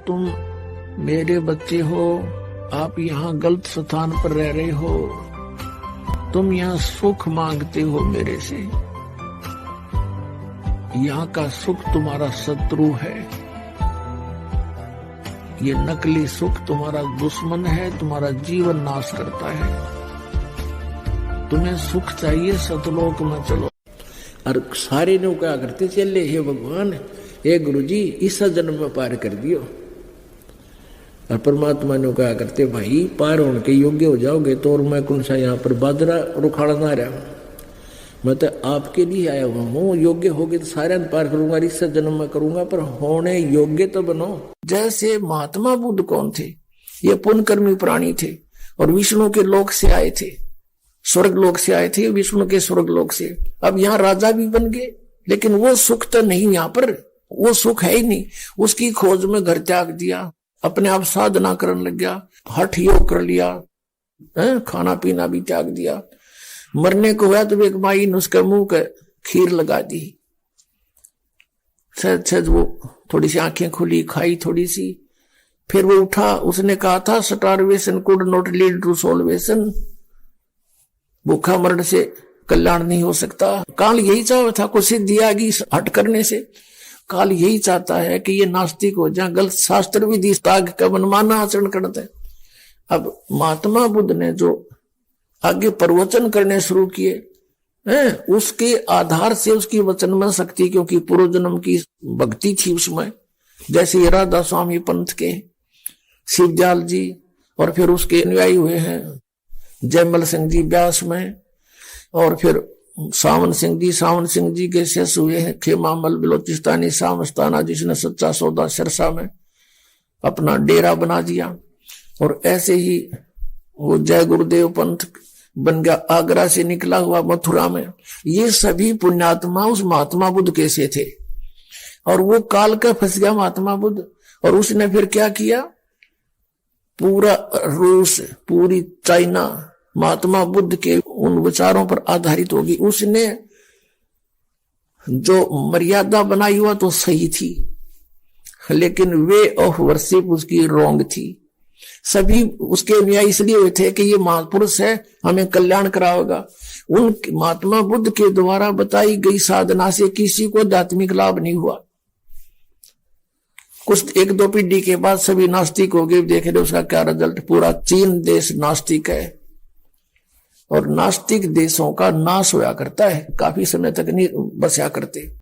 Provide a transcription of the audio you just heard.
तुम मेरे बच्चे हो, आप यहाँ गलत स्थान पर रह रहे हो। तुम यहाँ सुख मांगते हो मेरे से। यहाँ का सुख तुम्हारा शत्रु है। ये नकली सुख तुम्हारा दुश्मन है, तुम्हारा जीवन नाश करता है। तुम्हें सुख चाहिए, सतलोक में चलो। और सारे ने क्या करते चले, हे भगवान, हे गुरुजी, इस जन्म में पार कर दियो। और परमात्मा ने क्या करते, भाई पार होने के योग्य हो जाओगे तो, और मैं कौन सा यहाँ पर बादरा रुखाड़ा ना रहा, मैं तो आपके लिए आया हुआ हूँ। योग्य होगे तो सारे पार करूंगा, इस जन्म में करूंगा, पर होने योग्य तो बनो। जैसे महात्मा बुद्ध कौन थे? ये पुण्यकर्मी प्राणी थे और विष्णु के लोक से आए थे, स्वर्ग लोक से आए थे, विष्णु के स्वर्ग लोक से। अब यहाँ राजा भी बन गए, लेकिन वो सुख तो नहीं, यहाँ पर वो सुख है ही नहीं। उसकी खोज में घर त्याग दिया, अपने आप साधना करने लग गया, हठ योग कर लिया, खाना पीना भी त्याग दिया। मरने को हुआ तो एक माई ने उसके मुंह के खीर लगा दी। सच वो थोड़ी सी आंखें खुली, खाई थोड़ी सी, फिर वो उठा। उसने कहा था, starvation could not lead to salvation, भूखा मरण से कल्याण नहीं हो सकता। काल यही चाहता था, कुछ सिद्धि आ गई हट करने से। काल यही चाहता है कि ये नास्तिक हो जाए, गलत शास्त्र विधि त्याग का मनमाना आचरण करते हैं। अब महात्मा बुद्ध ने जो आगे प्रवचन करने शुरू किए, उसके आधार से उसकी वचन में शक्ति, क्योंकि पूर्व जन्म की भक्ति थी उसमें, जैसे राधा स्वामी पंथ के शिवदयाल जी, और फिर उसके अनुयायी हुए हैं जयमल सिंह जी व्यास में, और फिर सावन सिंह जी के शेष हुए हैं खेमामल बलोचिस्तानी सामस्ताना, जिसने सच्चा सौदा सिरसा में अपना डेरा बना दिया। और ऐसे ही वो जय गुरुदेव पंथ बन गया, आगरा से निकला हुआ मथुरा में। ये सभी पुण्यात्मा उस महात्मा बुद्ध के से थे। और वो काल का फंस गया महात्मा बुद्ध, और उसने फिर क्या किया, पूरा रूस, पूरी चाइना महात्मा बुद्ध के उन विचारों पर आधारित होगी। उसने जो मर्यादा बनाई हुआ तो सही थी, लेकिन वे ऑफ वर्शिप उसकी रॉन्ग थी। सभी उसके अनुयायी इसलिए हुए थे कि ये महापुरुष है, हमें कल्याण कराएगा। उन महात्मा बुद्ध के द्वारा बताई गई साधना से किसी को आध्यात्मिक लाभ नहीं हुआ। कुछ एक दो पीढ़ी के बाद सभी नास्तिक हो गए। देख रहे उसका क्या रिजल्ट, पूरा चीन देश नास्तिक है, और नास्तिक देशों का नाश होया करता है, काफी समय तक नहीं बचा करते।